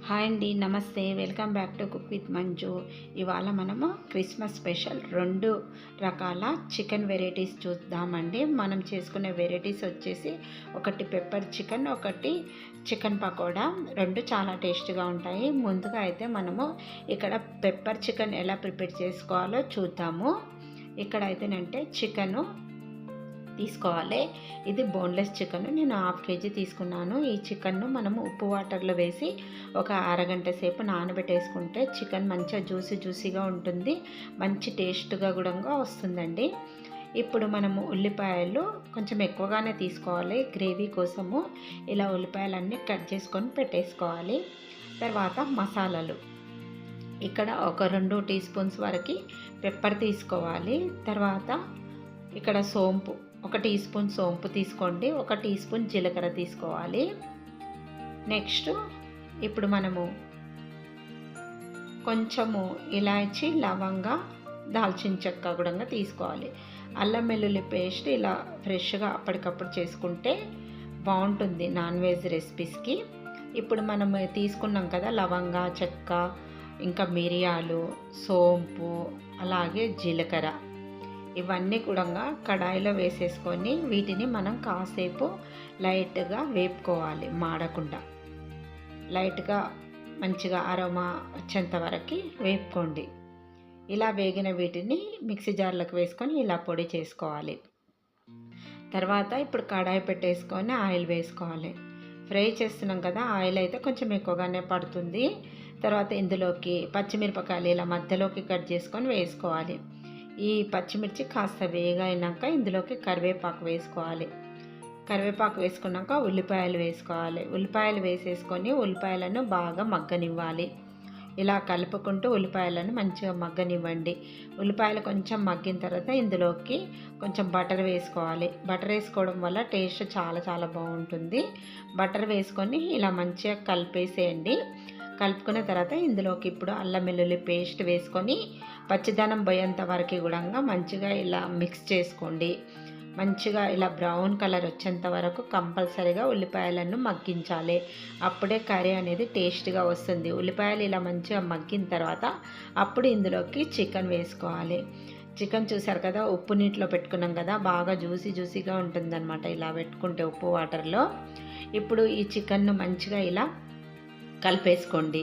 Hi అండి, నమస్తే. Welcome back to cook with Manju. ఇవాళ మనము క్రిస్మస్ స్పెషల్ 2 రకాల చికెన్ వెరైటీస్ చూద్దామండి. మనం చేసుకునే వెరైటీస్ వచ్చేసి ఒకటి పెప్పర్ చికెన్, ఒకటి చికెన్ పకోడా. 2 చాలా టేస్ట్గా ఉంటాయి. ముందుగా అయితే మనము ఇక్కడ పెప్పర్ చికెన్ ఎలా ప్రిపేర్ చేసుకోవాలో చూద్దాము. ఇక్కడ అయితేనంటే చికెను తీసుకోవాలి. ఇది బోన్లెస్ చికెన్. నేను 1/2 kg తీసుకున్నాను. ఈ చికెన్ను మనము ఉప్పు వాటర్లో వేసి ఒక అరగంట సేపు నానబెట్టేసుకుంటే చికెన్ మంచిగా జ్యూసీగా ఉంటుంది. మంచి టేస్ట్గా కూడా వస్తుందండి. ఇప్పుడు మనము ఉల్లిపాయలు కొంచెం ఎక్కువగానే తీసుకోవాలి. గ్రేవీ కోసము ఇలా ఉల్లిపాయలన్నీ కట్ చేసుకొని పెట్టేసుకోవాలి. తర్వాత మసాలాలు ఇక్కడ ఒక 2 టీ స్పూన్స్ వరకు పెప్పర్ తీసుకోవాలి. తర్వాత ఇక్కడ సోంపు 1 టీ స్పూన్ సోంపు తీసుకోండి. 1 టీ స్పూన్ జీలకర్ర తీసుకోవాలి. నెక్స్ట్ ఇప్పుడు మనము కొంచెము ఇలాచి, లవంగా, దాల్చిన చెక్క కూడా తీసుకోవాలి. అల్లం వెల్లుల్లి పేస్ట్ ఇలా ఫ్రెష్గా అప్పటికప్పుడు చేసుకుంటే బాగుంటుంది నాన్ వెజ్ రెసిపీస్కి. ఇప్పుడు మనము తీసుకున్నాం కదా లవంగా, చెక్క, ఇంకా మిరియాలు, సోంపు, అలాగే జీలకర్ర, ఇవన్నీ కూడా కడాయిలో వేసేసుకొని వీటిని మనం కాసేపు లైట్గా వేపుకోవాలి. మాడకుండా లైట్గా మంచిగా అరోమా వచ్చేంత వరకు వేపుకోండి. ఇలా వేగిన వీటిని మిక్సీ జార్లకు వేసుకొని ఇలా పొడి చేసుకోవాలి. తర్వాత ఇప్పుడు కడాయి పెట్టేసుకొని ఆయిల్ వేసుకోవాలి. ఫ్రై చేస్తున్నాం కదా, ఆయిల్ అయితే కొంచెం ఎక్కువగానే పడుతుంది. తర్వాత ఇందులోకి పచ్చిమిరపకాయలు ఇలా మధ్యలోకి కట్ చేసుకొని వేసుకోవాలి. ఈ పచ్చిమిర్చి కాస్త వేగైనాక ఇందులోకి కరివేపాకు వేసుకోవాలి. కరివేపాకు వేసుకున్నాక ఉల్లిపాయలు వేసుకోవాలి. ఉల్లిపాయలు వేసేసుకొని ఉల్లిపాయలను బాగా మగ్గనివ్వాలి. ఇలా కలుపుకుంటూ ఉల్లిపాయలను మంచిగా మగ్గనివ్వండి. ఉల్లిపాయలు కొంచెం మగ్గిన తర్వాత ఇందులోకి కొంచెం బటర్ వేసుకోవాలి. బటర్ వేసుకోవడం వల్ల టేస్ట్ చాలా బాగుంటుంది. బటర్ వేసుకొని ఇలా మంచిగా కలిపేసేయండి. కలుపుకున్న తర్వాత ఇందులోకి ఇప్పుడు అల్లం వెల్లుల్లి పేస్ట్ వేసుకొని పచ్చిదనం పోయేంత వరకు కూడా మంచిగా ఇలా మిక్స్ చేసుకోండి. మంచిగా ఇలా బ్రౌన్ కలర్ వచ్చేంత వరకు కంపల్సరీగా ఉల్లిపాయలను మగ్గించాలి. అప్పుడే కర్రీ అనేది టేస్ట్గా వస్తుంది. ఉల్లిపాయలు ఇలా మంచిగా మగ్గిన తర్వాత అప్పుడు ఇందులోకి చికెన్ వేసుకోవాలి. చికెన్ చూసారు కదా, ఉప్పు నీటిలో పెట్టుకున్నాం కదా, బాగా జ్యూసీగా ఉంటుందన్నమాట ఇలా పెట్టుకుంటే ఉప్పు వాటర్లో. ఇప్పుడు ఈ చికెన్ను మంచిగా ఇలా కలిపేసుకోండి.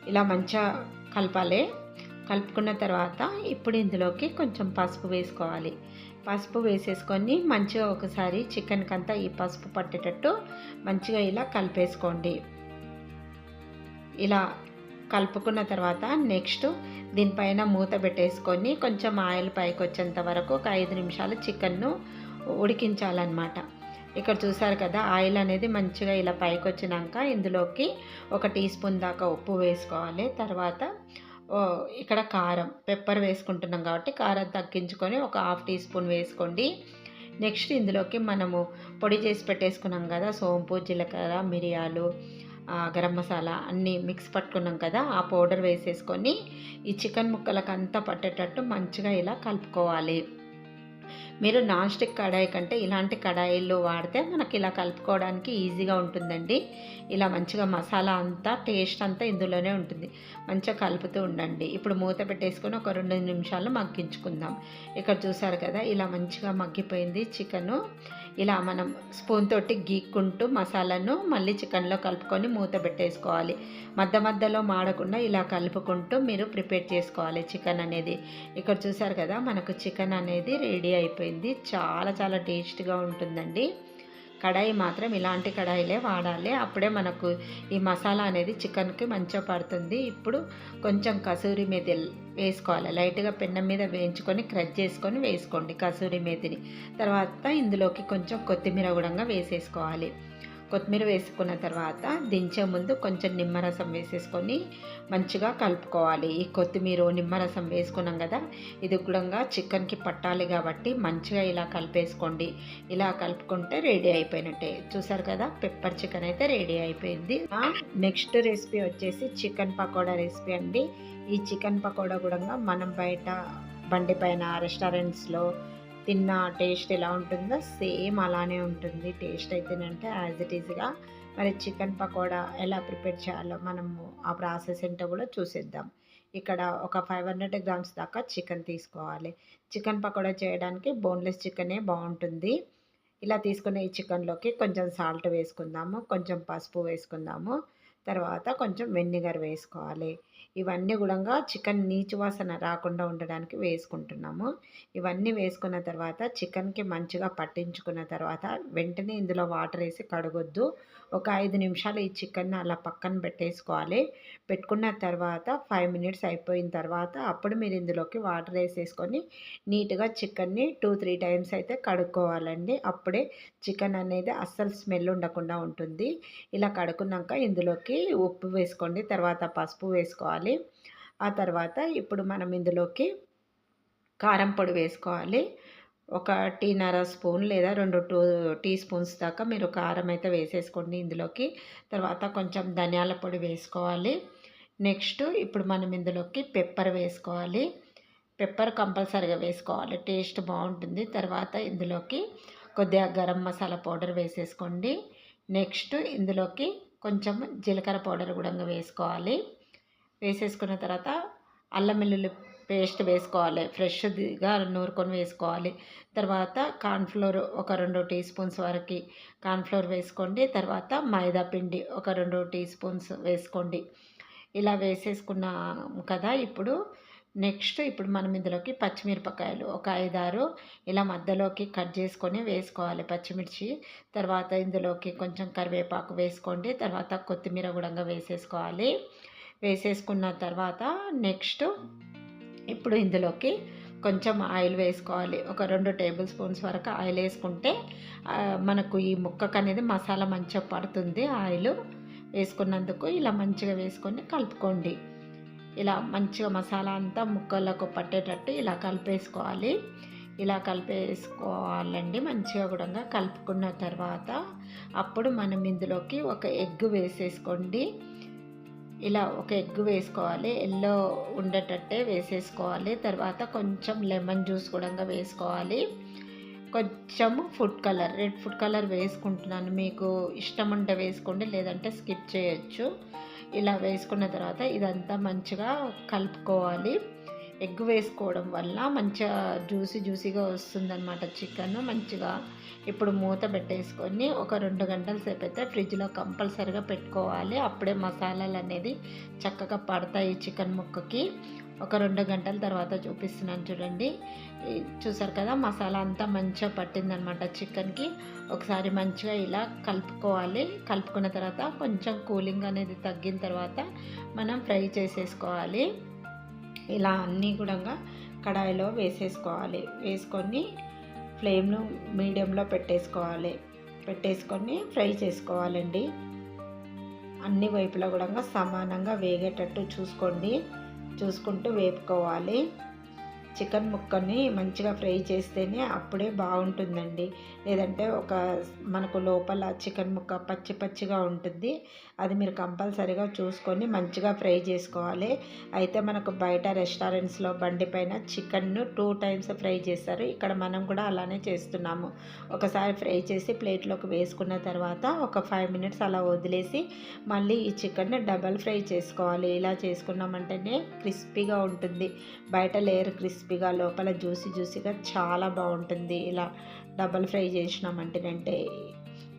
ఇలా మంచిగా కలపాలి. కలుపుకున్న తర్వాత ఇప్పుడు ఇందులోకి కొంచెం పసుపు వేసుకోవాలి. పసుపు వేసేసుకొని మంచిగా ఒకసారి చికెన్కి అంతా ఈ పసుపు పట్టేటట్టు మంచిగా ఇలా కలిపేసుకోండి. ఇలా కలుపుకున్న తర్వాత నెక్స్ట్ దీనిపైన మూత పెట్టేసుకొని కొంచెం ఆయిల్ పైకి వచ్చేంత వరకు ఒక 5 నిమిషాలు చికెన్ను ఉడికించాలన్నమాట. ఇక్కడ చూసారు కదా, ఆయిల్ అనేది మంచిగా ఇలా పైకి వచ్చినాక ఇందులోకి 1 టీ స్పూన్ దాకా ఉప్పు వేసుకోవాలి. తర్వాత ఇక్కడ కారం, పెప్పర్ వేసుకుంటున్నాం కాబట్టి కారం తగ్గించుకొని ఒక 1/2 టీ స్పూన్ వేసుకోండి. నెక్స్ట్ ఇందులోకి మనము పొడి చేసి పెట్టేసుకున్నాం కదా, సోంపు, జీలకర్ర, మిరియాలు, గరం మసాలా అన్నీ మిక్స్ పట్టుకున్నాం కదా, ఆ పౌడర్ వేసేసుకొని ఈ చికెన్ ముక్కలకు అంతా పట్టేటట్టు మంచిగా ఇలా కలుపుకోవాలి. మీరు నాన్ స్టిక్ కడాయి కంటే ఇలాంటి కడాయిల్లో వాడితే మనకి ఇలా కలుపుకోవడానికి ఈజీగా ఉంటుందండి. ఇలా మంచిగా మసాలా అంతా టేస్ట్ అంతా ఇందులోనే ఉంటుంది. మంచిగా కలుపుతూ ఉండండి. ఇప్పుడు మూత పెట్టేసుకొని ఒక 2 నిమిషాలు మగ్గించుకుందాం. ఇక్కడ చూసారు కదా, ఇలా మంచిగా మగ్గిపోయింది చికెను. ఇలా మనం స్పూన్ తోటి గీక్కుంటూ మసాలాను మళ్ళీ చికెన్లో కలుపుకొని మూత పెట్టేసుకోవాలి. మధ్యలో మాడకుండా ఇలా కలుపుకుంటూ మీరు ప్రిపేర్ చేసుకోవాలి చికెన్ అనేది. ఇక్కడ చూసారు కదా, మనకు చికెన్ అనేది రెడీ అయిపోయింది. చాలా టేస్ట్గా ఉంటుందండి. కడాయి మాత్రం ఇలాంటి కడాయిలే వాడాలి. అప్పుడే మనకు ఈ మసాలా అనేది చికెన్కి మంచిగా పడుతుంది. ఇప్పుడు కొంచెం కసూరి మేతి వేసుకోవాలి. లైట్గా పెన్నం మీద వేయించుకొని క్రష్ చేసుకొని వేసుకోండి కసూరి మేతిని. తర్వాత ఇందులోకి కొంచెం కొత్తిమీర కూడా వేసేసుకోవాలి. కొత్తిమీర వేసుకున్న తర్వాత దించే ముందు కొంచెం నిమ్మరసం వేసేసుకొని మంచిగా కలుపుకోవాలి. ఈ కొత్తిమీర, నిమ్మరసం వేసుకున్నాం కదా, ఇది కూడా చికెన్కి పట్టాలి కాబట్టి మంచిగా ఇలా కలిపేసుకోండి. ఇలా కలుపుకుంటే రెడీ అయిపోయినట్టే. చూసారు కదా, పెప్పర్ చికెన్ అయితే రెడీ అయిపోయింది. నెక్స్ట్ రెసిపీ వచ్చేసి చికెన్ పకోడా రెసిపీ అండి. ఈ చికెన్ పకోడా కూడా మనం బయట బండి పైన రెస్టారెంట్స్లో తిన్న టేస్ట్ ఎలా ఉంటుందో సేమ్ అలానే ఉంటుంది టేస్ట్ అయితేనంటే యాజ్ ఇట్ ఈజ్గా. మరి చికెన్ పకోడా ఎలా ప్రిపేర్ చేయాలో మనము ఆ ప్రాసెస్ ఏంటో కూడా చూసేద్దాం. ఇక్కడ ఒక 500 గ్రామ్స్ దాకా చికెన్ తీసుకోవాలి. చికెన్ పకోడా చేయడానికి బోన్లెస్ చికెనే బాగుంటుంది. ఇలా తీసుకున్న ఈ చికెన్లోకి కొంచెం సాల్ట్ వేసుకుందాము, కొంచెం పసుపు వేసుకుందాము, తర్వాత కొంచెం వెనిగర్ వేసుకోవాలి. ఇవన్నీ కూడా చికెన్ నీచు వాసన రాకుండా ఉండడానికి వేసుకుంటున్నాము. ఇవన్నీ వేసుకున్న తర్వాత చికెన్కి మంచిగా పట్టించుకున్న తర్వాత వెంటనే ఇందులో వాటర్ వేసి కడగొద్దు. ఒక 5 నిమిషాలు ఈ చికెన్ అలా పక్కన పెట్టేసుకోవాలి. పెట్టుకున్న తర్వాత 5 మినిట్స్ అయిపోయిన తర్వాత అప్పుడు మీరు ఇందులోకి వాటర్ వేసేసుకొని నీట్గా చికెన్ని 2-3 టైమ్స్ అయితే కడుక్కోవాలండి. అప్పుడే చికెన్ అనేది అస్సలు స్మెల్ ఉండకుండా ఉంటుంది. ఇలా కడుక్కున్నాక ఇందులోకి ఉప్పు వేసుకోండి, తర్వాత పసుపు వేసుకోవాలి. ఆ తర్వాత ఇప్పుడు మనం ఇందులోకి కారం పొడి వేసుకోవాలి. ఒక టీన్నర స్పూన్ లేదా 2 టీ స్పూన్స్ దాకా మీరు కారం అయితే వేసేసుకోండి ఇందులోకి. తర్వాత కొంచెం ధనియాల పొడి వేసుకోవాలి. నెక్స్ట్ ఇప్పుడు మనం ఇందులోకి పెప్పర్ వేసుకోవాలి. పెప్పర్ కంపల్సరీగా వేసుకోవాలి, టేస్ట్ బాగుంటుంది. తర్వాత ఇందులోకి కొద్దిగా గరం మసాలా పౌడర్ వేసేసుకోండి. నెక్స్ట్ ఇందులోకి కొంచెం జీలకర్ర పౌడర్ కూడా వేసుకోవాలి. వేసేసుకున్న తర్వాత అల్లం వెల్లుల్లి పేస్ట్ వేసుకోవాలి, ఫ్రెష్గా నూరుకొని వేసుకోవాలి. తర్వాత కార్న్ఫ్లోర్ ఒక 2 టీ స్పూన్స్ వరకు కార్న్ఫ్లోర్ వేసుకోండి. తర్వాత మైదా పిండి ఒక 2 టీ స్పూన్స్ వేసుకోండి. ఇలా వేసేసుకున్నాం కదా. ఇప్పుడు మనం ఇందులోకి పచ్చిమిరపకాయలు ఒక 5-6 ఇలా మధ్యలోకి కట్ చేసుకొని వేసుకోవాలి పచ్చిమిర్చి. తర్వాత ఇందులోకి కొంచెం కరివేపాకు వేసుకోండి. తర్వాత కొత్తిమీర కూడా వేసేసుకోవాలి. వేసేసుకున్న తర్వాత నెక్స్ట్ ఇప్పుడు ఇందులోకి కొంచెం ఆయిల్ వేసుకోవాలి. ఒక 2 టేబుల్ స్పూన్స్ వరకు ఆయిల్ వేసుకుంటే మనకు ఈ ముక్కకు అనేది మసాలా మంచిగా పడుతుంది. ఆయిల్ వేసుకున్నందుకు ఇలా మంచిగా వేసుకొని కలుపుకోండి. ఇలా మంచిగా మసాలా అంతా ముక్కలకు పట్టేటట్టు ఇలా కలిపేసుకోవాలి. ఇలా కలిపేసుకోవాలండి మంచిగా కూడా. కలుపుకున్న తర్వాత అప్పుడు మనం ఇందులోకి ఒక ఎగ్ వేసేసుకోండి. ఇలా ఒక ఎగ్ వేసుకోవాలి, ఎల్లో ఉండేటట్టే వేసేసుకోవాలి. తర్వాత కొంచెం లెమన్ జ్యూస్ కూడా వేసుకోవాలి. కొంచెం రెడ్ ఫుడ్ కలర్ వేసుకుంటున్నాను, మీకు ఇష్టం ఉంటే వేసుకోండి, లేదంటే స్కిప్ చేయొచ్చు. ఇలా వేసుకున్న తర్వాత ఇదంతా మంచిగా కలుపుకోవాలి. ఎగ్ వేసుకోవడం వల్ల మంచిగా జ్యూసీగా వస్తుందన్నమాట చికెన్ మంచిగా. ఇప్పుడు మూత పెట్టేసుకొని ఒక 2 గంటల సేపు అయితే ఫ్రిడ్జ్లో కంపల్సరీగా పెట్టుకోవాలి. అప్పుడే మసాలాలు అనేది చక్కగా పడతాయి చికెన్ ముక్కకి. ఒక 2 గంటల తర్వాత చూపిస్తున్నాను చూడండి. చూసారు కదా, మసాలా అంతా మంచిగా పట్టిందనమాట చికెన్కి. ఒకసారి మంచిగా ఇలా కలుపుకోవాలి. కలుపుకున్న తర్వాత కొంచెం కూలింగ్ అనేది తగ్గిన తర్వాత మనం ఫ్రై చేసేసుకోవాలి. ఇలా అన్నీ కూడా కడాయిలో వేసేసుకోవాలి. వేసుకొని ఫ్లేమ్ను మీడియంలో పెట్టేసుకొని ఫ్రై చేసుకోవాలండి. అన్ని వైపులా కూడా సమానంగా వేగేటట్టు చూసుకుంటూ వేపుకోవాలి. చికెన్ ముక్కని మంచిగా ఫ్రై చేస్తేనే అప్పుడే బాగుంటుందండి. లేదంటే మనకు లోపల చికెన్ ముక్క పచ్చిగా ఉంటుంది. అది మీరు కంపల్సరీగా చూసుకొని మంచిగా ఫ్రై చేసుకోవాలి. అయితే మనకు బయట రెస్టారెంట్స్లో బండి పైన చికెన్ను 2 టైమ్స్ ఫ్రై చేస్తారు. ఇక్కడ మనం కూడా అలానే చేస్తున్నాము. ఒకసారి ఫ్రై చేసి ప్లేట్లోకి వేసుకున్న తర్వాత ఒక 5 మినిట్స్ అలా వదిలేసి మళ్ళీ ఈ చికెన్ని డబల్ ఫ్రై చేసుకోవాలి. ఇలా చేసుకున్నామంటేనే క్రిస్పీగా ఉంటుంది. బయట లేయర్ క్రిస్పీగా, లోపల జ్యూసీగా చాలా బాగుంటుంది ఇలా డబల్ ఫ్రై చేసినామంటేనంటే.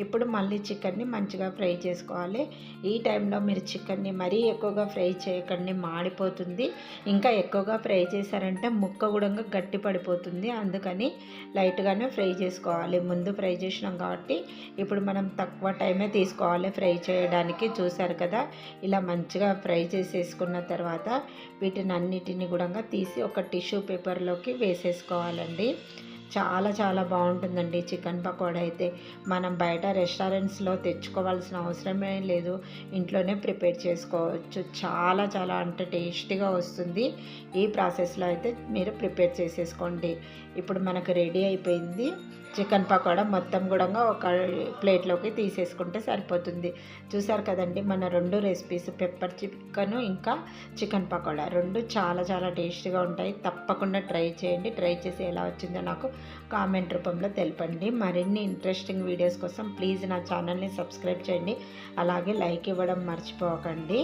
ఇప్పుడు మళ్ళీ చికెన్ని మంచిగా ఫ్రై చేసుకోవాలి. ఈ టైంలో మీరు చికెన్ని మరీ ఎక్కువగా ఫ్రై చేయకండి, మాడిపోతుంది. ఇంకా ఎక్కువగా ఫ్రై చేశారంటే ముక్క కూడా గట్టి పడిపోతుంది. అందుకని లైట్గానే ఫ్రై చేసుకోవాలి. ముందు ఫ్రై చేసినాం కాబట్టి ఇప్పుడు మనం తక్కువ టైమే తీసుకోవాలి ఫ్రై చేయడానికి. చూసారు కదా, ఇలా మంచిగా ఫ్రై చేసేసుకున్న తర్వాత వీటిని అన్నిటిని కూడా తీసి ఒక టిష్యూ పేపర్లోకి వేసేసుకోవాలండి. చాలా బాగుంటుందండి చికెన్ పకోడా అయితే. మనం బయట రెస్టారెంట్స్లో తెచ్చుకోవాల్సిన అవసరమే లేదు, ఇంట్లోనే ప్రిపేర్ చేసుకోవచ్చు. చాలా అంటే టేస్టీగా వస్తుంది. ఈ ప్రాసెస్లో అయితే మీరు ప్రిపేర్ చేసేసుకోండి. ఇప్పుడు మనకు రెడీ అయిపోయింది చికెన్ పకోడా. మొత్తం కూడా ఒక ప్లేట్లోకి తీసేసుకుంటే సరిపోతుంది. చూసారు కదండి మన 2 రెసిపీస్, పెప్పర్ చికెన్ ఇంకా చికెన్ పకోడా 2 చాలా చాలా టేస్టీగా ఉంటాయి. తప్పకుండా ట్రై చేయండి. ట్రై చేసి ఎలా వచ్చిందో నాకు కామెంట్ రూపంలో తెలపండి. మరిన్ని ఇంట్రెస్టింగ్ వీడియోస్ కోసం ప్లీజ్ నా ఛానల్ని సబ్స్క్రైబ్ చేయండి. అలాగే లైక్ ఇవ్వడం మర్చిపోకండి.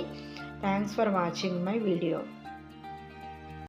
Thanks for watching my video.